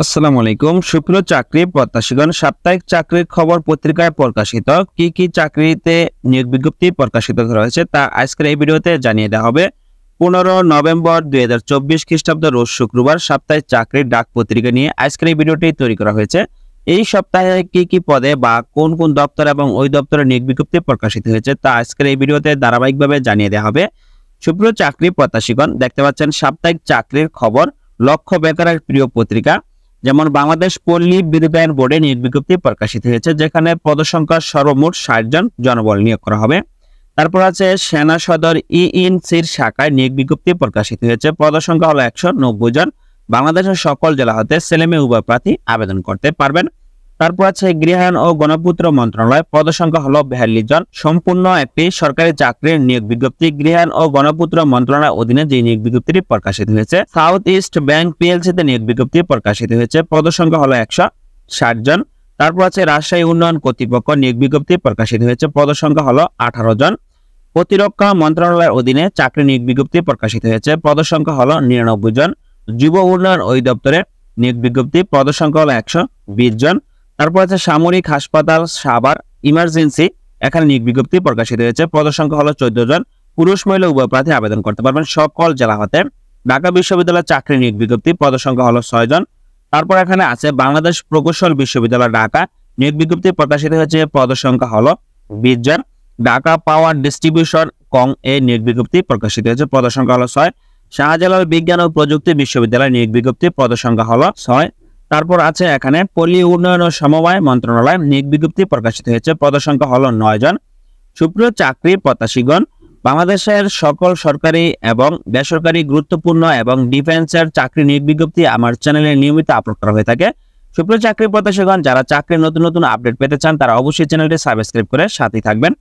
আসসালামু আলাইকুম। সুপ্রিয় চাকরি প্রত্যাশীগণ, সাপ্তাহিক চাকরির খবর পত্রিকায় প্রকাশিত কি কি চাকরিতে নিয়োগ বিজ্ঞপ্তি প্রকাশিত করা হয়েছে তা আজকের এই ভিডিওতে জানিয়ে দেওয়া হবে। 15 নভেম্বর 2024 খ্রিস্টাব্দ রোজ শুক্রবার সাপ্তাহিক চাকরির ডাক পত্রিকা নিয়ে আজকের এই ভিডিওটি তৈরি করা হয়েছে। এই সপ্তাহে কি কি পদে বা কোন কোন দপ্তর এবং ওই দপ্তরে নিয়োগ বিজ্ঞপ্তি প্রকাশিত হয়েছে তা আজকের এই ভিডিওতে ধারাবাহিকভাবে জানিয়ে দেওয়া হবে। সুপ্রিয় চাকরি প্রত্যাশীগণ, দেখতে পাচ্ছেন সাপ্তাহিক চাকরির খবর, লক্ষ্য বেকারের প্রিয় পত্রিকা। যেমন বাংলাদেশ পল্লী বিদ্যুতায়ন বোর্ডে নিয়োগ বিজ্ঞপ্তি প্রকাশিত হয়েছে, যেখানে পদসংখ্যা সর্বমোট 60 জন জনবল নিয়োগ করা হবে। তারপর আছে সেনা সদর ইএনসির শাখায় নিয়োগ বিজ্ঞপ্তি প্রকাশিত হয়েছে, পদসংখ্যা হলো 190 জন। বাংলাদেশের সকল জেলা হতে ছেলেমেয়ে উভয় প্রার্থী আবেদন করতে পারবেন। তারপর আছে গৃহায়ণ ও গণপূর্ত মন্ত্রণালয়, পদসংখ্যা হলো 42 জন। সম্পূর্ণ একটি সরকারি চাকরির নিয়োগ বিজ্ঞপ্তি, গৃহায়ণ ও গণপূর্ত মন্ত্রণালয়ের অধীনে যে নিয়োগ বিজ্ঞপ্তিটি প্রকাশিত হয়েছে। সাউথ ইস্ট ব্যাংক পিএলসিতে নিয়োগ বিজ্ঞপ্তি প্রকাশিত হয়েছে, পদসংখ্যা হলো 160 জন। তারপর আছে রাজশাহী উন্নয়ন কর্তৃপক্ষ নিয়োগ বিজ্ঞপ্তি প্রকাশিত হয়েছে, পদসংখ্যা হলো 18 জন। প্রতিরক্ষা মন্ত্রণালয়ের অধীনে চাকরি নিয়োগ বিজ্ঞপ্তি প্রকাশিত হয়েছে, পদসংখ্যা হলো 99 জন। যুব উন্নয়ন অধিদপ্তরে নিয়োগ বিজ্ঞপ্তি, পদসংখ্যা হলো 120 জন। তারপর আছে সামরিক হাসপাতাল সাভার ইমার্জেন্সি, এখানে নিয়োগ বিজ্ঞপ্তি প্রকাশিত হয়েছে, পদসংখ্যা হলো 14 জন। পুরুষ মহিলা উভয় প্রার্থী আবেদন করতে পারবেন সকল জেলা হতে। ঢাকা বিশ্ববিদ্যালয়ের চাকরি নিয়োগ বিজ্ঞপ্তি, পদসংখ্যা হলো 6 জন। তারপর এখানে আছে বাংলাদেশ প্রকৌশল বিশ্ববিদ্যালয় ঢাকা, নিয়োগ বিজ্ঞপ্তি প্রকাশিত হয়েছে, পদসংখ্যা হলো 20 জন। ঢাকা পাওয়ার ডিস্ট্রিবিউশন কং এ নিয়োগ বিজ্ঞপ্তি প্রকাশিত হয়েছে, পদসংখ্যা হলো 6। শাহজালাল বিজ্ঞান ও প্রযুক্তি বিশ্ববিদ্যালয় নিয়োগ বিজ্ঞপ্তি, পদসংখ্যা হলো 6। তারপর আছে এখানে পল্লী উন্নয়ন ও সমবায় মন্ত্রণালয় নিয়োগ বিজ্ঞপ্তি প্রকাশিত হয়েছে, পদসংখ্যা হলো 9 জন। সুপ্রিয় চাকরি প্রত্যাশীগণ, বাংলাদেশের সকল সরকারি এবং বেসরকারি গুরুত্বপূর্ণ এবং ডিফেন্সের চাকরি নিয়োগ বিজ্ঞপ্তি আমার চ্যানেলে নিয়মিত আপলোড করা হয়ে থাকে। সুপ্রিয় চাকরি প্রত্যাশীগণ, যারা চাকরির নতুন নতুন আপডেট পেতে চান তারা অবশ্যই চ্যানেলটি সাবস্ক্রাইব করে সাথেই থাকবেন।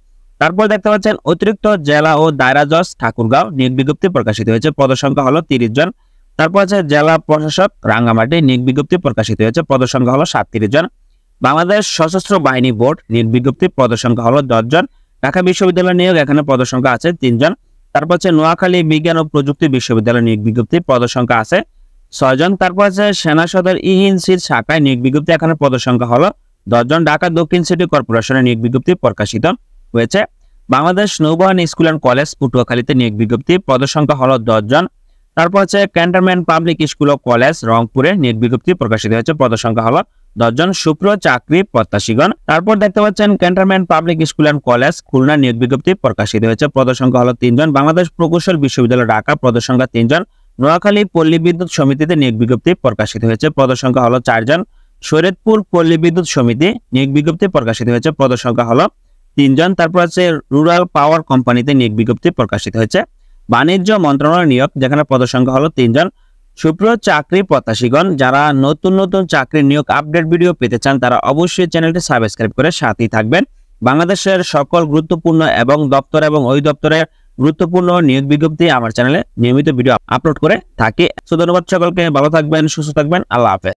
তারপর দেখতে পাচ্ছেন অতিরিক্ত জেলা ও দায়রা জজ ঠাকুরগাঁও নিয়োগ বিজ্ঞপ্তি প্রকাশিত হয়েছে, পদসংখ্যা হলো 30 জন। তারপর আছে জেলা প্রশাসক রাঙ্গামাটি নিয়োগ বিজ্ঞপ্তি প্রকাশিত হয়েছে, পদসংখ্যা হলো 37 জন। বাংলাদেশ সশস্ত্র বাহিনী বোর্ড নিয়োগ বিজ্ঞপ্তি, পদসংখ্যা হলো 10 জন। ঢাকা বিশ্ববিদ্যালয় নিয়োগ, এখানে পদসংখ্যা আছে 3 জন। তারপর আছে নোয়াখালী বিজ্ঞান ও প্রযুক্তি বিশ্ববিদ্যালয় নিয়োগ বিজ্ঞপ্তি, পদসংখ্যা আছে 6 জন। তারপর আছে সেনা সদর ইএনসির শাখায় নিয়োগ বিজ্ঞপ্তি, এখানে পদসংখ্যা হলো 10 জন। ঢাকা দক্ষিণ সিটি কর্পোরেশনের নিয়োগ বিজ্ঞপ্তি প্রকাশিত হয়েছে। বাংলাদেশ নৌবাহিনী স্কুল অ্যান্ড কলেজ পটুয়াখালীতে নিয়োগ বিজ্ঞপ্তি, পদসংখ্যা হলো 10 জন। তারপর আছে ক্যান্টনমেন্ট পাবলিক স্কুল ও কলেজ রংপুরে নিয়োগ বিজ্ঞপ্তি প্রকাশিত হয়েছে, পদসংখ্যা হলো 10 জন। সুপ্রিয় চাকরি প্রত্যাশীগণ, তারপর দেখতে পাচ্ছেন cantonment public school and college Khulna নিয়োগ বিজ্ঞপ্তি প্রকাশিত হয়েছে, পদসংখ্যা হলো 3 জন। বাংলাদেশ প্রকৌশল বিশ্ববিদ্যালয় ঢাকা, পদসংখ্যা 3 জন। নোয়াখালী পল্লী বিদ্যুৎ সমিতিতে নিয়োগ বিজ্ঞপ্তি প্রকাশিত হয়েছে, পদসংখ্যা হলো 4 জন। শরীয়তপুর পল্লী বিদ্যুৎ সমিতি নিয়োগ বিজ্ঞপ্তি প্রকাশিত হয়েছে, পদসংখ্যা হলো 3 জন। তারপর আছে রুরাল পাওয়ার কোম্পানিতে নিয়োগ বিজ্ঞপ্তি প্রকাশিত হয়েছে। বাণিজ্য মন্ত্রণালয় নিয়োগ, যেখানে পদসংখ্যা হলো 3 জন। সুপ্রিয় চাকরি প্রত্যাশীগণ, যারা নতুন নতুন চাকরি নিয়োগ আপডেট ভিডিও পেতে চান তারা অবশ্যই চ্যানেলটি সাবস্ক্রাইব করে সাথেই থাকবেন। বাংলাদেশের সকল গুরুত্বপূর্ণ এবং দপ্তর এবং ওই দপ্তরের গুরুত্বপূর্ণ নিয়োগ বিজ্ঞপ্তি আমার চ্যানেলে নিয়মিত ভিডিও আপলোড করে থাকি। ধন্যবাদ সকলকে, ভালো থাকবেন, সুস্থ থাকবেন, আল্লাহ হাফেজ।